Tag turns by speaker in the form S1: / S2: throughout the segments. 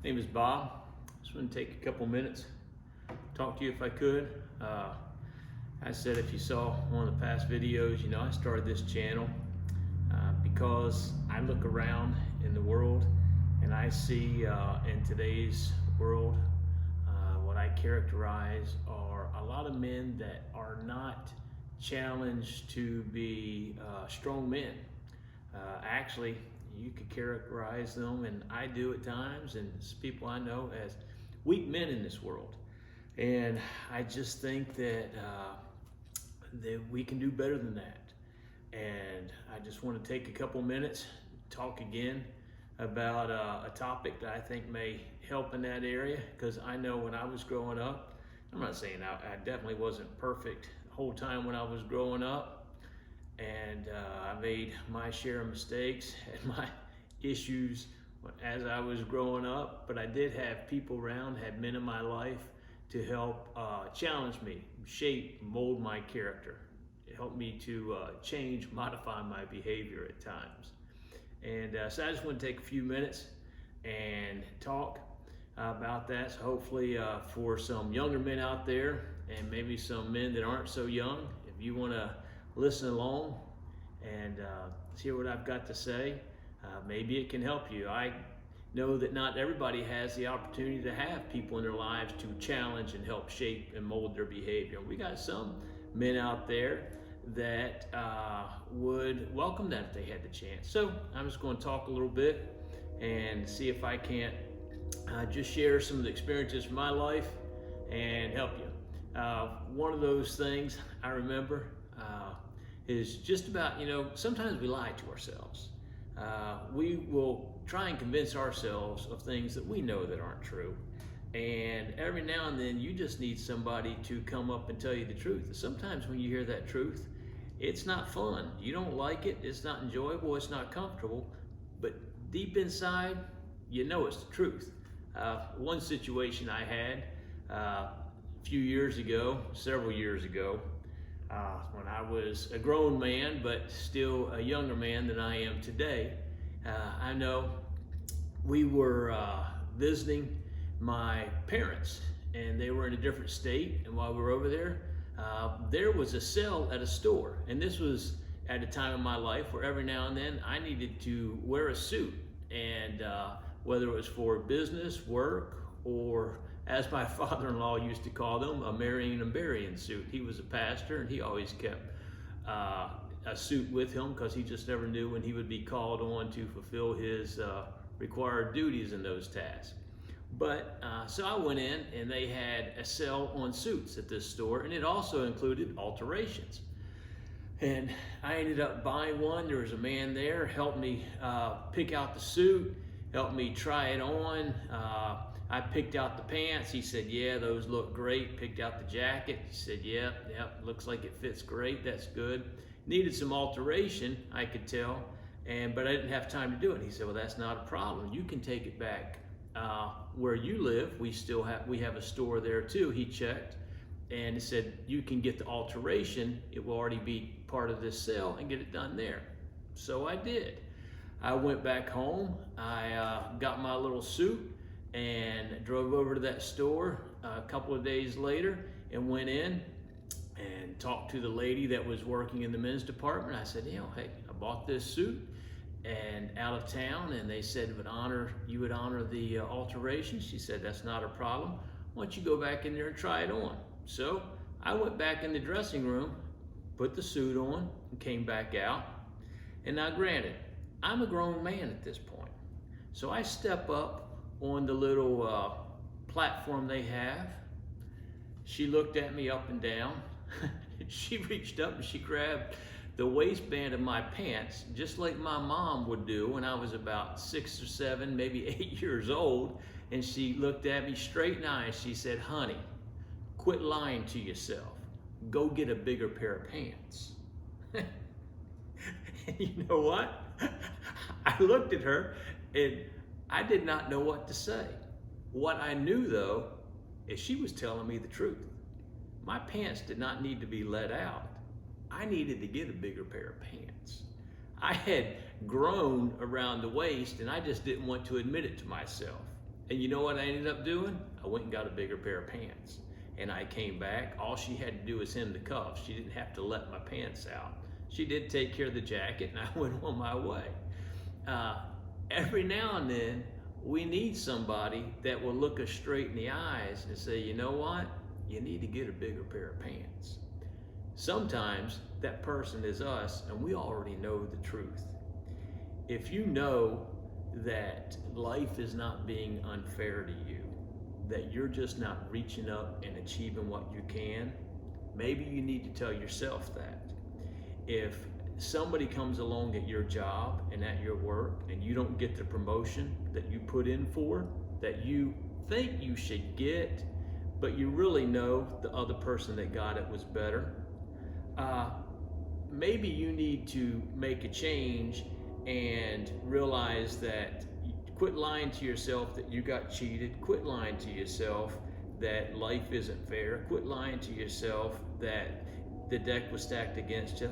S1: name is Bob. Just want to take a couple minutes, talk to you if I could. I said if you saw one of the past videos, you know I started this channel because I look around in the world and I see in today's world what I characterize are a lot of men that are not challenged to be strong men. Actually, you could characterize them, and I do at times, and people I know, as weak men in this world. And I just think that we can do better than that. And I just want to take a couple minutes, talk again about a topic that I think may help in that area, because I know when I was growing up, I'm not saying I definitely wasn't perfect the whole time when I was growing up, and I made my share of mistakes and my issues as I was growing up, but I did have people around, had men in my life to help challenge me, shape, mold my character. It helped me to change, modify my behavior at times. And so I just want to take a few minutes and talk about that. So hopefully for some younger men out there, and maybe some men that aren't so young, if you want to listen along and hear what I've got to say, maybe it can help you. I know that not everybody has the opportunity to have people in their lives to challenge and help shape and mold their behavior. We got some men out there that would welcome that if they had the chance. So I'm just going to talk a little bit and see if I can't just share some of the experiences from my life and help you. One of those things I remember is just about, sometimes we lie to ourselves. We will try and convince ourselves of things that we know that aren't true. And every now and then you just need somebody to come up and tell you the truth. Sometimes when you hear that truth, it's not fun. You don't like it, it's not enjoyable, it's not comfortable, but deep inside, you know it's the truth. One situation I had a few years ago, several years ago, when I was a grown man, but still a younger man than I am today. I know we were visiting my parents, and they were in a different state, and while we were over there, there was a sale at a store, and this was at a time in my life where every now and then I needed to wear a suit, and whether it was for business, work, or as my father-in-law used to call them, a marrying and burying suit. He was a pastor, and he always kept a suit with him because he just never knew when he would be called on to fulfill his required duties in those tasks. But so I went in, and they had a sale on suits at this store, and it also included alterations. And I ended up buying one. There was a man there, helped me pick out the suit, helped me try it on. I picked out the pants. He said, yeah, those look great. Picked out the jacket. He said, yeah, looks like it fits great. That's good. Needed some alteration, I could tell, but I didn't have time to do it. He said, well, that's not a problem. You can take it back where you live. We have a store there too. He checked, and he said, you can get the alteration. It will already be part of this sale, and get it done there. So I did. I went back home. I got my little suit and drove over to that store a couple of days later and went in and talked to the lady that was working in the men's department. I said, hey, I bought this suit and out of town, and they said you would honor the alteration. She said, that's not a problem. Why don't you go back in there and try it on? So I went back in the dressing room, put the suit on, and came back out. And now granted, I'm a grown man at this point. So I step up on the little platform they have. She looked at me up and down. She reached up and she grabbed the waistband of my pants, just like my mom would do when I was about 6 or 7, maybe 8 years old. And she looked at me straight in the eye and she said, honey, quit lying to yourself. Go get a bigger pair of pants. And you know what? I looked at her and I did not know what to say. What I knew though, is she was telling me the truth. My pants did not need to be let out. I needed to get a bigger pair of pants. I had grown around the waist, and I just didn't want to admit it to myself. And you know what I ended up doing? I went and got a bigger pair of pants. And I came back, all she had to do was hem the cuffs. She didn't have to let my pants out. She did take care of the jacket, and I went on my way. Every now and then, we need somebody that will look us straight in the eyes and say, you know what? You need to get a bigger pair of pants. Sometimes that person is us, and we already know the truth. If you know that life is not being unfair to you, that you're just not reaching up and achieving what you can, maybe you need to tell yourself that. If somebody comes along at your job and at your work and you don't get the promotion that you put in for, that you think you should get, but you really know the other person that got it was better, maybe you need to make a change and realize that, quit lying to yourself that you got cheated. Quit lying to yourself that life isn't fair. Quit lying to yourself that the deck was stacked against you.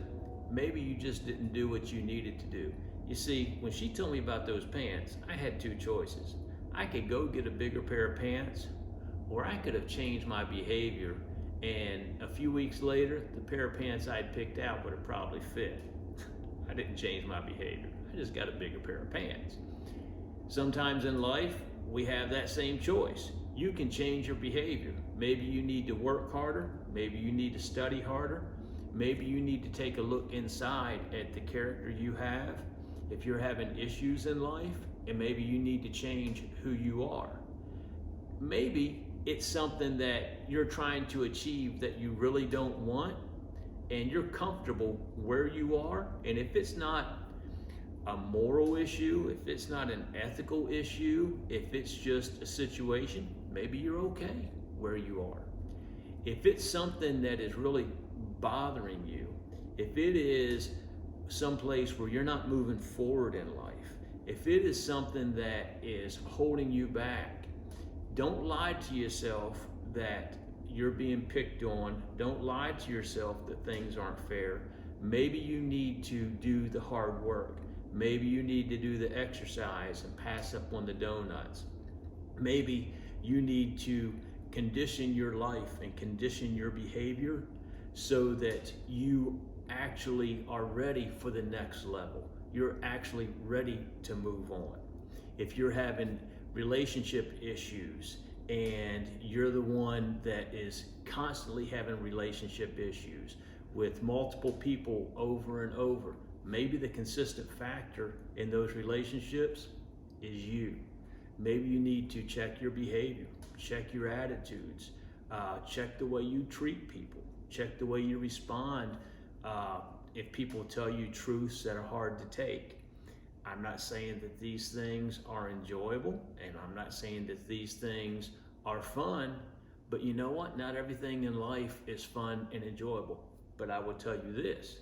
S1: Maybe you just didn't do what you needed to do. You see, when she told me about those pants, I had two choices. I could go get a bigger pair of pants, or I could have changed my behavior, and a few weeks later, the pair of pants I'd picked out would have probably fit. I didn't change my behavior. I just got a bigger pair of pants. Sometimes in life, we have that same choice. You can change your behavior. Maybe you need to work harder. Maybe you need to study harder. Maybe you need to take a look inside at the character you have. If you're having issues in life, and maybe you need to change who you are. Maybe it's something that you're trying to achieve that you really don't want, and you're comfortable where you are. And if it's not a moral issue, if it's not an ethical issue, if it's just a situation, maybe you're okay where you are. If it's something that is really bothering you, if it is someplace where you're not moving forward in life, if it is something that is holding you back, don't lie to yourself that you're being picked on. Don't lie to yourself that things aren't fair. Maybe you need to do the hard work. Maybe you need to do the exercise and pass up on the donuts. Maybe you need to condition your life and condition your behavior so that you actually are ready for the next level. You're actually ready to move on. If you're having relationship issues and you're the one that is constantly having relationship issues with multiple people over and over, maybe the consistent factor in those relationships is you. Maybe you need to check your behavior, check your attitudes, check the way you treat people, check the way you respond if people tell you truths that are hard to take. I'm not saying that these things are enjoyable, and I'm not saying that these things are fun, but you know what? Not everything in life is fun and enjoyable. But I will tell you this.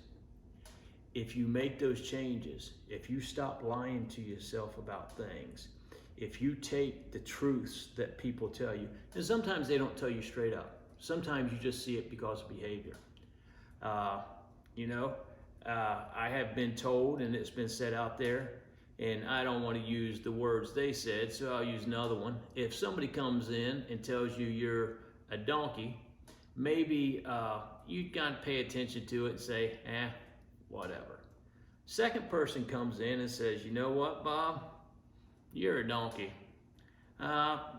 S1: If you make those changes, if you stop lying to yourself about things, if you take the truths that people tell you, and sometimes they don't tell you straight up. Sometimes you just see it because of behavior. I have been told, and it's been said out there, and I don't want to use the words they said, so I'll use another one. If somebody comes in and tells you you're a donkey, maybe you gotta pay attention to it and say, whatever. Second person comes in and says, you know what, Bob? You're a donkey.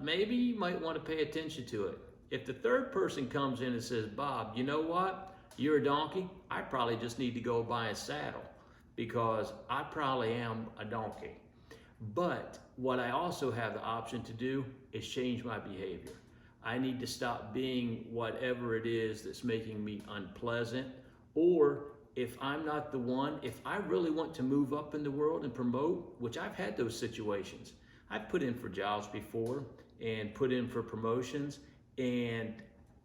S1: Maybe you might want to pay attention to it. If the third person comes in and says, Bob, you know what? You're a donkey. I probably just need to go buy a saddle because I probably am a donkey. But what I also have the option to do is change my behavior. I need to stop being whatever it is that's making me unpleasant. Or if I'm not the one, if I really want to move up in the world and promote, which I've had those situations. I've put in for jobs before and put in for promotions, and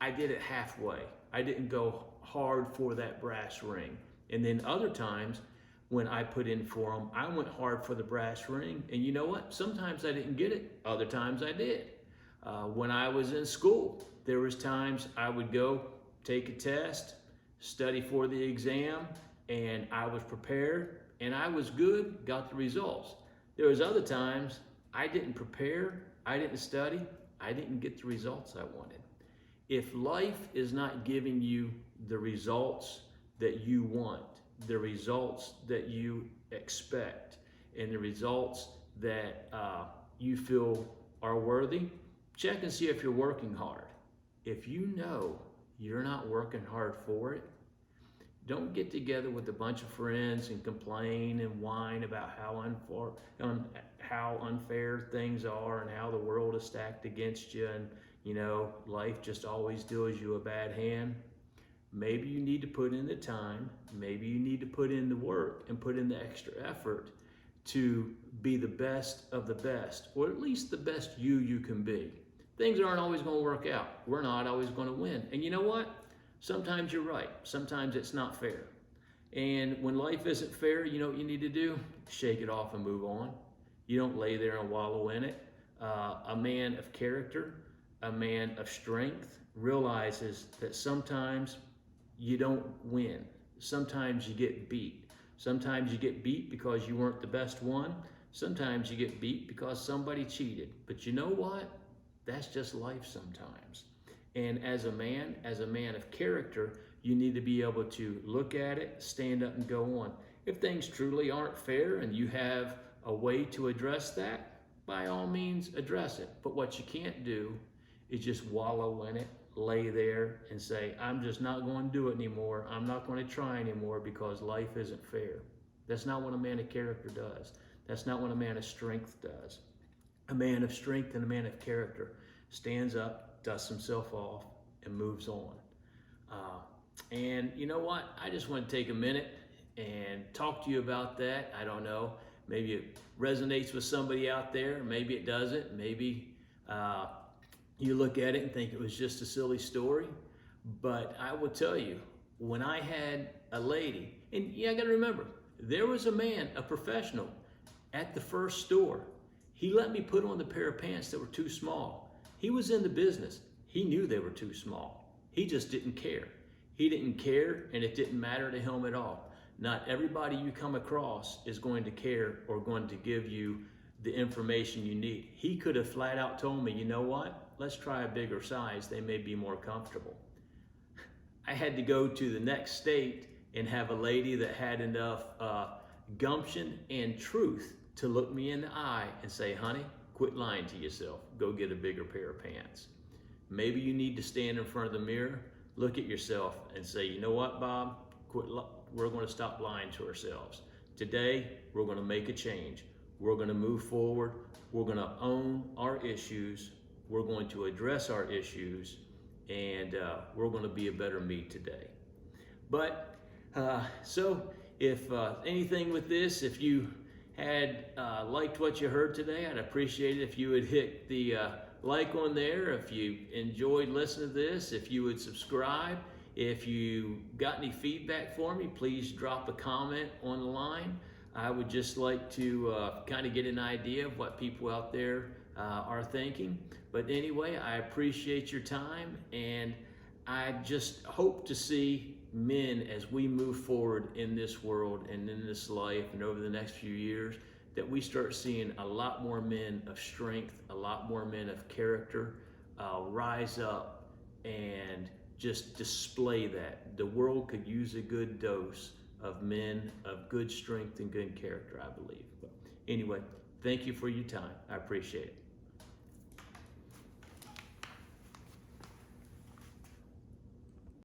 S1: I did it halfway. I didn't go hard for that brass ring. And then other times when I put in for them, I went hard for the brass ring. And you know what? Sometimes I didn't get it. Other times I did. When I was in school, there was times I would go take a test, study for the exam, and I was prepared and I was good, got the results. There was other times I didn't prepare I didn't study, I didn't get the results I wanted. If life is not giving you the results that you want, the results that you expect, and the results that you feel are worthy, check and see if you're working hard. If you know you're not working hard for it, don't get together with a bunch of friends and complain and whine about how unfair things are and how the world is stacked against you and, you know, life just always deals you a bad hand. Maybe you need to put in the time, maybe you need to put in the work and put in the extra effort to be the best of the best, or at least the best you can be. Things aren't always going to work out. We're not always going to win. And you know what? Sometimes you're right. Sometimes it's not fair. And when life isn't fair, you know what you need to do? Shake it off and move on. You don't lay there and wallow in it. A man of character, a man of strength, realizes that sometimes you don't win. Sometimes you get beat. Sometimes you get beat because you weren't the best one. Sometimes you get beat because somebody cheated. But you know what? That's just life sometimes. And as a man of character, you need to be able to look at it, stand up and go on. If things truly aren't fair and you have a way to address that, by all means address it. But what you can't do is just wallow in it, lay there and say, I'm just not going to do it anymore. I'm not going to try anymore because life isn't fair. That's not what a man of character does. That's not what a man of strength does. A man of strength and a man of character stands up, dusts himself off, and moves on. And you know what? I just want to take a minute and talk to you about that. I don't know. Maybe it resonates with somebody out there. Maybe it doesn't. Maybe you look at it and think it was just a silly story. But I will tell you, when I had a lady, and yeah, I got to remember, there was a man, a professional, at the first store. He let me put on the pair of pants that were too small. He was in the business. He knew they were too small. He just didn't care. He didn't care, and it didn't matter to him at all. Not everybody you come across is going to care or going to give you the information you need. He could have flat out told me, you know what? Let's try a bigger size. They may be more comfortable. I had to go to the next state and have a lady that had enough gumption and truth to look me in the eye and say, honey, quit lying to yourself. Go get a bigger pair of pants. Maybe you need to stand in front of the mirror, look at yourself and say, you know what, Bob? We're going to stop lying to ourselves. Today, we're going to make a change. We're going to move forward. We're going to own our issues. We're going to address our issues, and we're going to be a better me today. But so if anything with this, if you had liked what you heard today, I'd appreciate it if you would hit the like on there. If you enjoyed listening to this, if you would subscribe. If you got any feedback for me, please drop a comment on the line. I would just like to kind of get an idea of what people out there are thinking. But anyway, I appreciate your time, and I just hope to see men, as we move forward in this world and in this life and over the next few years, that we start seeing a lot more men of strength, a lot more men of character rise up and just display that. The world could use a good dose of men of good strength and good character, I believe. But anyway, thank you for your time. I appreciate it.